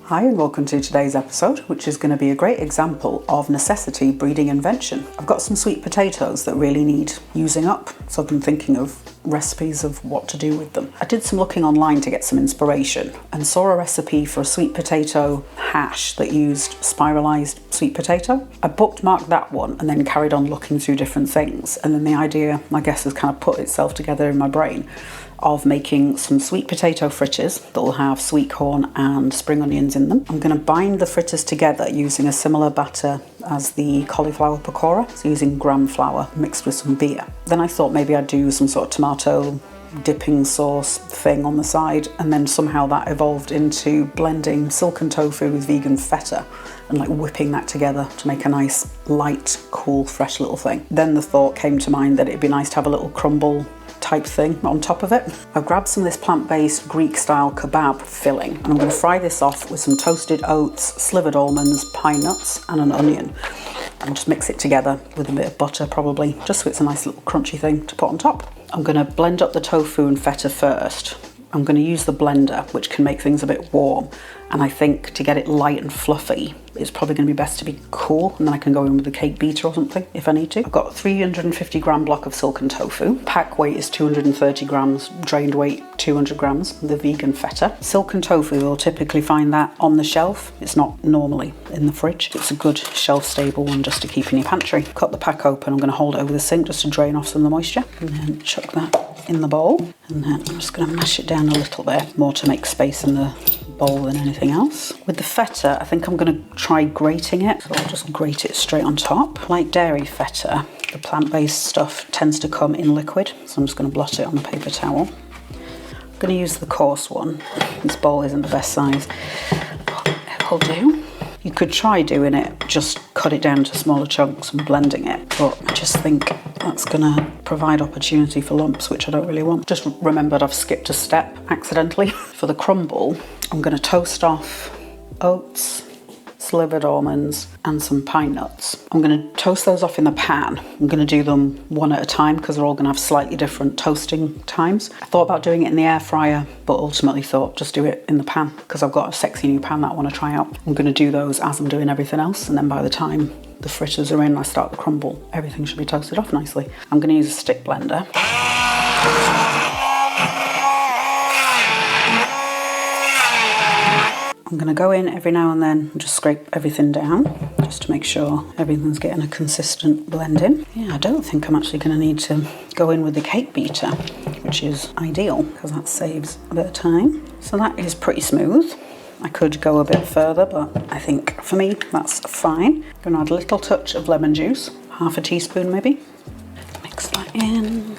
Hi and welcome to today's episode, which is going to be a great example of necessity breeding invention. I've got some sweet potatoes that really need using up, so I've been thinking of recipes of what to do with them. I did some looking online to get some inspiration and saw a recipe for a sweet potato hash that used spiralised sweet potato. I bookmarked that one and then carried on looking through different things, and then the idea, I guess, has kind of put itself together in my brain of making some sweet potato fritters that will have sweet corn and spring onions in them. I'm going to bind the fritters together using a similar batter as the cauliflower pakora, so using gram flour mixed with some beer. Then I thought maybe I'd do some sort of tomato dipping sauce thing on the side, and then somehow that evolved into blending silken tofu with vegan feta and like whipping that together to make a nice light, cool, fresh little thing. Then the thought came to mind that it'd be nice to have a little crumble type thing on top of it. I've grabbed some of this plant-based Greek style kebab filling and I'm going to fry this off with some toasted oats, slivered almonds, pine nuts and an onion, and just mix it together with a bit of butter probably, just so it's a nice little crunchy thing to put on top. I'm going to blend up the tofu and feta first. I'm going to use the blender, which can make things a bit warm, and I think to get it light and fluffy it's probably going to be best to be cool, and then I can go in with a cake beater or something if I need to. I've got a 350 gram block of silken tofu. Pack weight is 230 grams, drained weight 200 grams, the vegan feta. Silken tofu, you'll typically find that on the shelf. It's not normally in the fridge. It's a good shelf stable one just to keep in your pantry. Cut the pack open, I'm going to hold it over the sink just to drain off some of the moisture, and then chuck that in the bowl, and then I'm just going to mash it down a little bit more to make space in the bowl than anything else. With the feta, I think I'm going to try grating it, so I'll just grate it straight on top. Like dairy feta, the plant-based stuff tends to come in liquid, so I'm just going to blot it on the paper towel. I'm going to use the coarse one. This bowl isn't the best size, but it'll do. You could try doing it, just cut it down to smaller chunks and blending it, but I just think that's gonna provide opportunity for lumps, which I don't really want. Just remembered I've skipped a step accidentally. For the crumble, I'm gonna toast off oats, slivered almonds and some pine nuts. I'm going to toast those off in the pan. I'm going to do them one at a time because they're all going to have slightly different toasting times. I thought about doing it in the air fryer, but ultimately thought just do it in the pan because I've got a sexy new pan that I want to try out. I'm going to do those as I'm doing everything else, and then by the time the fritters are in, I start the crumble, everything should be toasted off nicely. I'm going to use a stick blender. I'm going to go in every now and then and just scrape everything down just to make sure everything's getting a consistent blend in. Yeah, I don't think I'm actually going to need to go in with the cake beater, which is ideal because that saves a bit of time. So that is pretty smooth. I could go a bit further, but I think for me that's fine. I'm going to add a little touch of lemon juice, half a teaspoon maybe. Mix that in.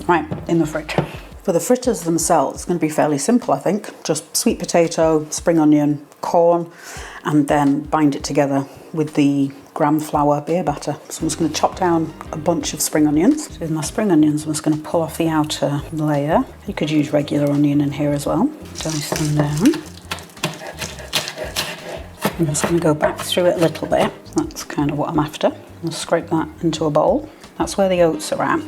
Right, in the fridge. For the fritters themselves, it's going to be fairly simple, I think. Just sweet potato, spring onion, corn, and then bind it together with the gram flour beer batter. So I'm just going to chop down a bunch of spring onions. So with my spring onions, I'm just going to pull off the outer layer. You could use regular onion in here as well. Dice them down. I'm just going to go back through it a little bit. That's kind of what I'm after. I'll scrape that into a bowl. That's where the oats are at.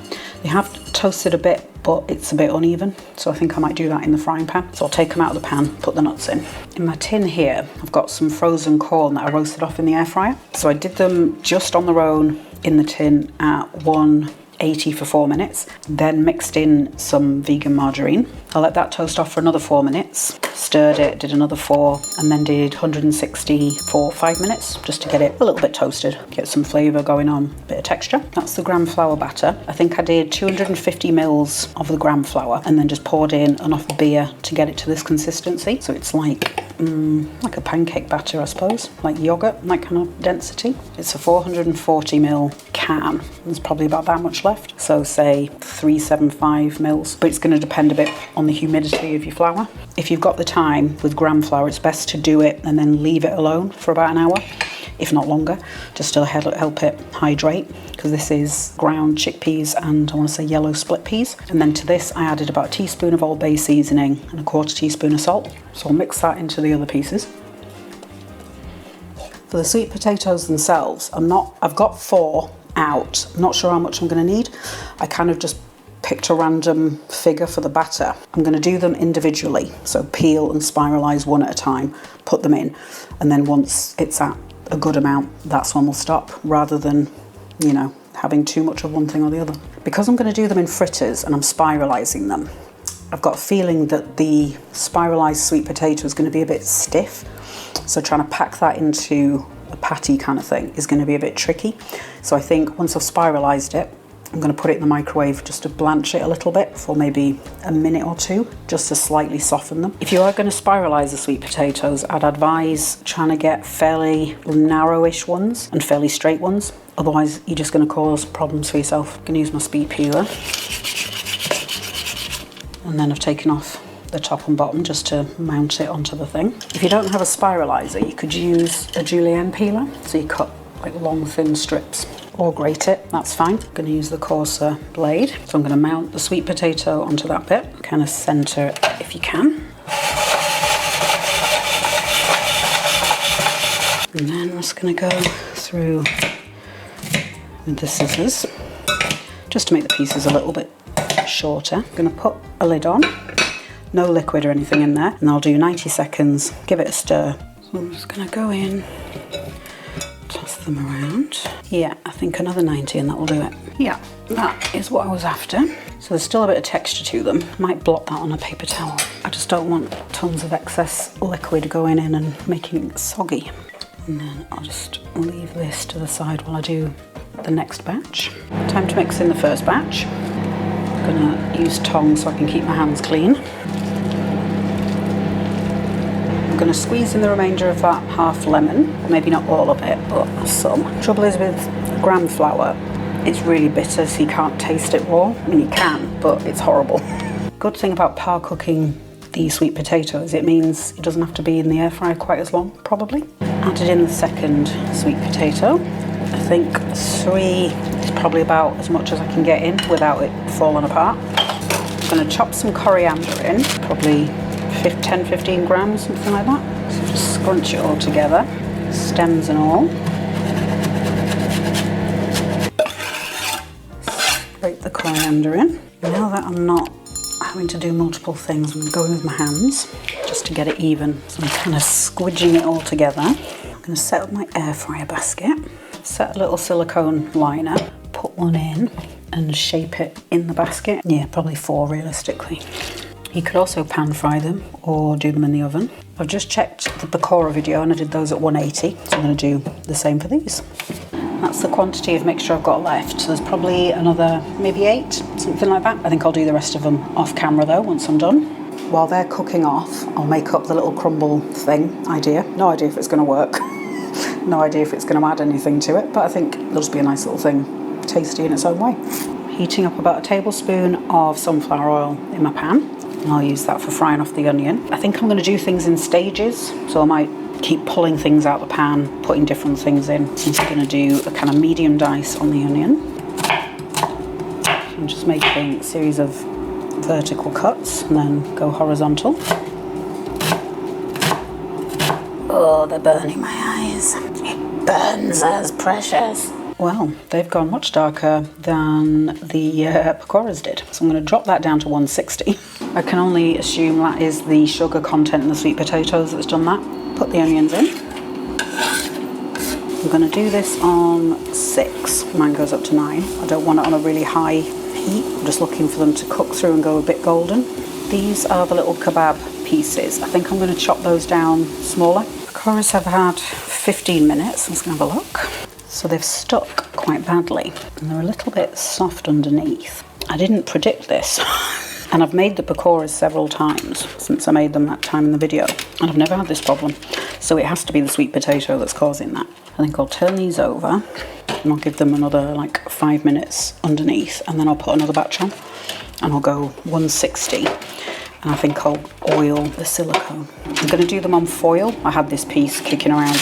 They have toasted a bit, but it's a bit uneven, so I think I might do that in the frying pan. So I'll take them out of the pan, put the nuts in. In my tin here, I've got some frozen corn that I roasted off in the air fryer. So I did them just on their own in the tin at 180 for 4 minutes, then mixed in some vegan margarine. I let that toast off for another 4 minutes, stirred it, did another 4, and then did 160 for 5 minutes just to get it a little bit toasted, get some flavour going on, a bit of texture. That's the gram flour batter. I think I did 250 mils of the gram flour and then just poured in enough beer to get it to this consistency. So it's like a pancake batter, I suppose, like yogurt, that kind of density. It's a 440 ml can. There's probably about that much left. So say 375 mils, but it's going to depend a bit on the humidity of your flour. If you've got the time with gram flour, it's best to do it and then leave it alone for about an hour, if not longer, just to help it hydrate, because this is ground chickpeas and I want to say yellow split peas. And then to this I added about a teaspoon of Old Bay seasoning and a quarter teaspoon of salt. So I'll mix that into the other pieces. For the sweet potatoes themselves, I've got 4 out. I'm not sure how much I'm going to need. I kind of just picked a random figure for the batter. I'm going to do them individually. So peel and spiralise one at a time, put them in, and then once it's at a good amount, that's when we'll stop, rather than, you know, having too much of one thing or the other. Because I'm going to do them in fritters and I'm spiralising them, I've got a feeling that the spiralised sweet potato is going to be a bit stiff. So trying to pack that into a patty kind of thing is going to be a bit tricky. So I think once I've spiralised it, I'm going to put it in the microwave just to blanch it a little bit for maybe a minute or two, just to slightly soften them. If you are going to spiralise the sweet potatoes, I'd advise trying to get fairly narrowish ones and fairly straight ones. Otherwise, you're just going to cause problems for yourself. I'm going to use my speed peeler. And then I've taken off the top and bottom just to mount it onto the thing. If you don't have a spiralizer, you could use a julienne peeler. So you cut like long thin strips, or grate it, that's fine. I'm going to use the coarser blade. So I'm going to mount the sweet potato onto that bit, kind of centre it if you can. And then I'm just going to go through with the scissors, just to make the pieces a little bit shorter. I'm going to put a lid on, no liquid or anything in there, and I'll do 90 seconds, give it a stir. So I'm just going to go in, toss them around. Yeah, I think another 90 and that will do it. Yeah, that is what I was after. So there's still a bit of texture to them. Might blot that on a paper towel. I just don't want tons of excess liquid going in and making it soggy. And then I'll just leave this to the side while I do the next batch. Time to mix in the first batch. I'm gonna use tongs so I can keep my hands clean. I'm going to squeeze in the remainder of that half lemon, maybe not all of it, but some. Trouble is with gram flour, it's really bitter, so you can't taste it raw. I mean, you can, but it's horrible. Good thing about par cooking the sweet potatoes, it means it doesn't have to be in the air fryer quite as long, probably. Added in the second sweet potato. I think 3 is probably about as much as I can get in without it falling apart. I'm going to chop some coriander in, probably 10-15 grams, something like that. So just scrunch it all together, stems and all. Scrape the coriander in. Now that I'm not having to do multiple things, I'm going with my hands just to get it even. So I'm kind of squidging it all together. I'm going to set up my air fryer basket, set a little silicone liner, put one in and shape it in the basket. Yeah, probably 4 realistically. You could also pan fry them or do them in the oven. I've just checked the pakora video and I did those at 180, so I'm going to do the same for these. That's the quantity of mixture I've got left. So there's probably another maybe 8, something like that. I think I'll do the rest of them off camera though once I'm done. While they're cooking off, I'll make up the little crumble thing idea. No idea if it's going to work. No idea if it's going to add anything to it, but I think it'll just be a nice little thing, tasty in its own way. Heating up about a tablespoon of sunflower oil in my pan. And I'll use that for frying off the onion. I think I'm going to do things in stages, so I might keep pulling things out the pan, putting different things in. So I'm going to do a kind of medium dice on the onion. I'm just making a series of vertical cuts and then go horizontal. Oh, they're burning my eyes. It burns us, precious. Well, they've gone much darker than the pakoras did. So I'm going to drop that down to 160. I can only assume that is the sugar content in the sweet potatoes that's done that. Put the onions in. I'm going to do this on 6. Mine goes up to 9. I don't want it on a really high heat. I'm just looking for them to cook through and go a bit golden. These are the little kebab pieces. I think I'm going to chop those down smaller. Pakoras have had 15 minutes. I'm just going to have a look. So they've stuck quite badly and they're a little bit soft underneath. I didn't predict this and I've made the pakoras several times since I made them that time in the video and I've never had this problem. So it has to be the sweet potato that's causing that. I think I'll turn these over and I'll give them another like 5 minutes underneath and then I'll put another batch on and I'll go 160 and I think I'll oil the silicone. I'm going to do them on foil. I had this piece kicking around.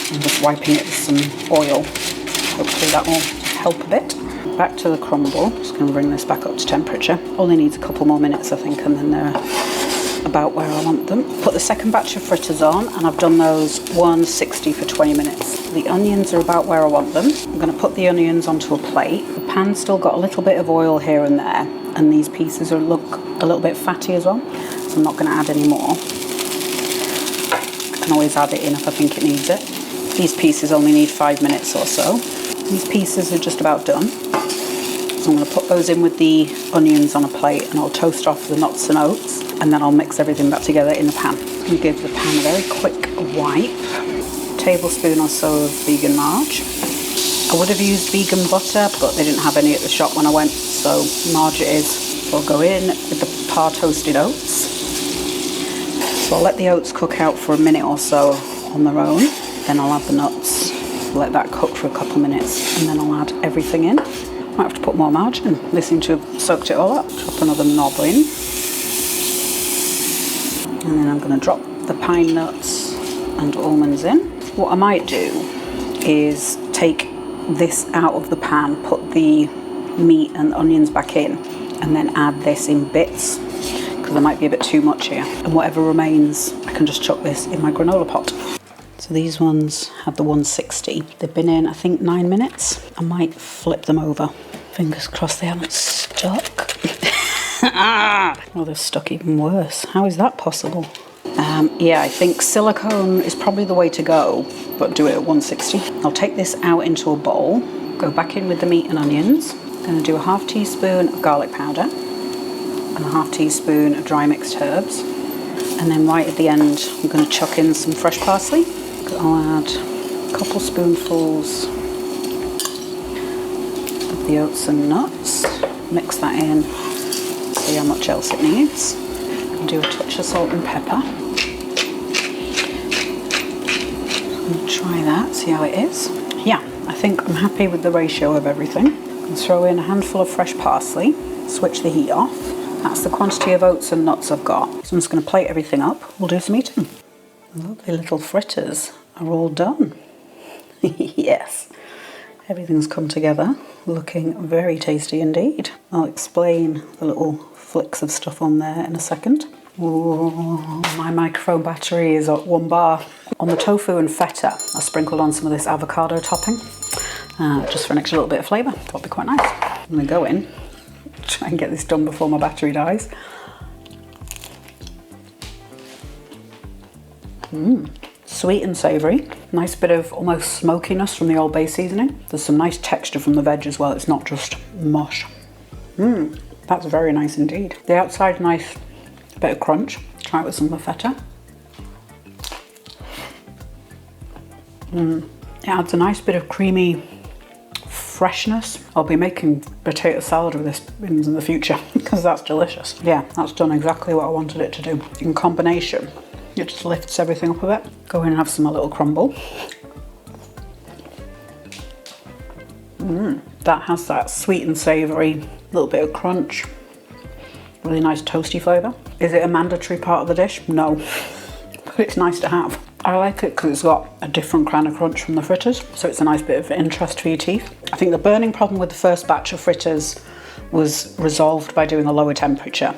I'm just wiping it with some oil. Hopefully that will help a bit. Back to the crumble. Just going to bring this back up to temperature. Only needs a couple more minutes, I think, and then about where I want them. Put the second batch of fritters on, and I've done those 160 for 20 minutes. The onions are about where I want them. I'm going to put the onions onto a plate. The pan's still got a little bit of oil here and there, and these pieces look a little bit fatty as well, so I'm not going to add any more. I can always add it in if I think it needs it. These pieces only need 5 minutes or so. These pieces are just about done. So I'm going to put those in with the onions on a plate, and I'll toast off the nuts and oats, and then I'll mix everything back together in the pan. I'm going to give the pan a very quick wipe. A tablespoon or so of vegan margarine. I would have used vegan butter, but they didn't have any at the shop when I went, so margarine it is. So I'll go in with the par toasted oats. So I'll let the oats cook out for a minute or so on their own. Then I'll add the nuts, let that cook for a couple minutes, and then I'll add everything in. Might have to put more margarine. They seem to have soaked it all up. Chop another knob in. And then I'm going to drop the pine nuts and almonds in. What I might do is take this out of the pan, put the meat and onions back in, and then add this in bits, because there might be a bit too much here. And whatever remains, I can just chuck this in my granola pot. So these ones have the 160. They've been in, I think, 9 minutes. I might flip them over. Fingers crossed they haven't stuck. Oh, they're stuck even worse. How is that possible? Yeah, I think silicone is probably the way to go, but do it at 160. I'll take this out into a bowl, go back in with the meat and onions. I'm going to do a ½ teaspoon of garlic powder and a ½ teaspoon of dry mixed herbs. And then right at the end, I'm going to chuck in some fresh parsley. I'll add a couple spoonfuls of the oats and nuts, mix that in, see how much else it needs, and do a touch of salt and pepper. I'll try that, see how it is. Yeah, I think I'm happy with the ratio of everything. I'll throw in a handful of fresh parsley, switch the heat off. That's the quantity of oats and nuts I've got. So I'm just going to plate everything up. We'll do some eating. Lovely little fritters are all done. Yes, everything's come together, looking very tasty indeed. I'll explain the little flicks of stuff on there in a second. Ooh, my microphone battery is at 1 bar. On the tofu and feta, I sprinkled on some of this avocado topping, just for an extra little bit of flavour. That'll be quite nice. I'm going to go in, try and get this done before my battery dies. Sweet and savoury. Nice bit of almost smokiness from the Old Bay seasoning. There's some nice texture from the veg as well. It's not just mush. That's very nice indeed. The outside, nice bit of crunch. Try it with some of the feta. It adds a nice bit of creamy freshness. I'll be making potato salad with this in the future because that's delicious. Yeah, that's done exactly what I wanted it to do. In combination, it just lifts everything up a bit. Go in and have some a little crumble. That has that sweet and savoury, little bit of crunch, really nice toasty flavour. Is it a mandatory part of the dish? No, but it's nice to have. I like it because it's got a different kind of crunch from the fritters, so it's a nice bit of interest for your teeth. I think the burning problem with the first batch of fritters was resolved by doing a lower temperature.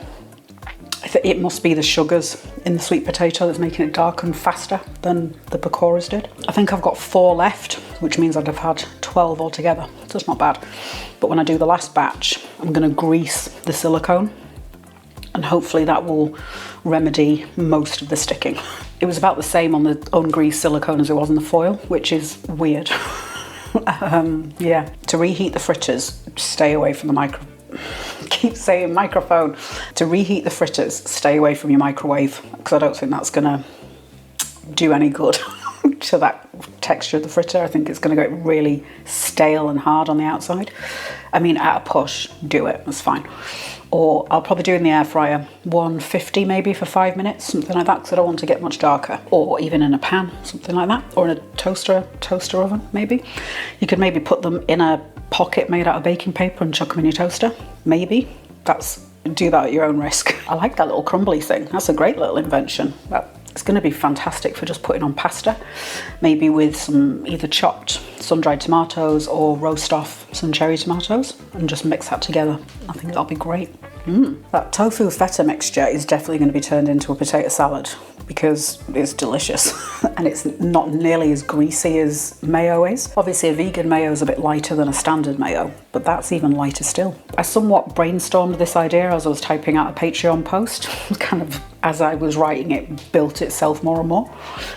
It must be the sugars in the sweet potato that's making it darken faster than the pakoras did. I think I've got 4 left, which means I'd have had 12 altogether, so it's not bad. But when I do the last batch, I'm going to grease the silicone, and hopefully that will remedy most of the sticking. It was about the same on the ungreased silicone as it was on the foil, which is weird. Yeah, to reheat the fritters, stay away from the microphone. To reheat the fritters, stay away from your microwave, because I don't think that's gonna do any good to that texture of the fritter. I think it's gonna get really stale and hard on the outside. I mean, at a push, do it, that's fine. Or I'll probably do in the air fryer, 150 maybe for 5 minutes, something like that, because I don't want to get much darker. Or even in a pan, something like that. Or in a toaster oven, maybe. You could maybe put them in a pocket made out of baking paper and chuck them in your toaster, maybe. Do that at your own risk. I like that little crumbly thing. That's a great little invention. It's going to be fantastic for just putting on pasta, maybe with some either chopped sun-dried tomatoes or roast off some cherry tomatoes and just mix that together. I think that'll be great. That tofu feta mixture is definitely going to be turned into a potato salad because it's delicious and it's not nearly as greasy as mayo is. Obviously a vegan mayo is a bit lighter than a standard mayo, but that's even lighter still. I somewhat brainstormed this idea as I was typing out a Patreon post, kind of as I was writing it built itself more and more.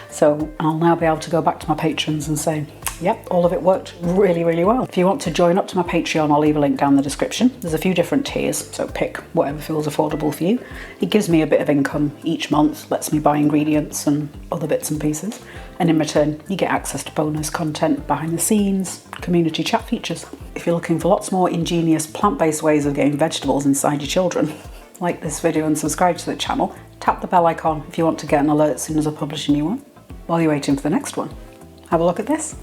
So I'll now be able to go back to my patrons and say, yep, all of it worked really, really well. If you want to join up to my Patreon, I'll leave a link down in the description. There's a few different tiers, so pick whatever feels affordable for you. It gives me a bit of income each month, lets me buy ingredients and other bits and pieces. And in return, you get access to bonus content, behind the scenes, community chat features. If you're looking for lots more ingenious plant-based ways of getting vegetables inside your children, like this video and subscribe to the channel. Tap the bell icon if you want to get an alert as soon as I publish a new one. While you're waiting for the next one, have a look at this.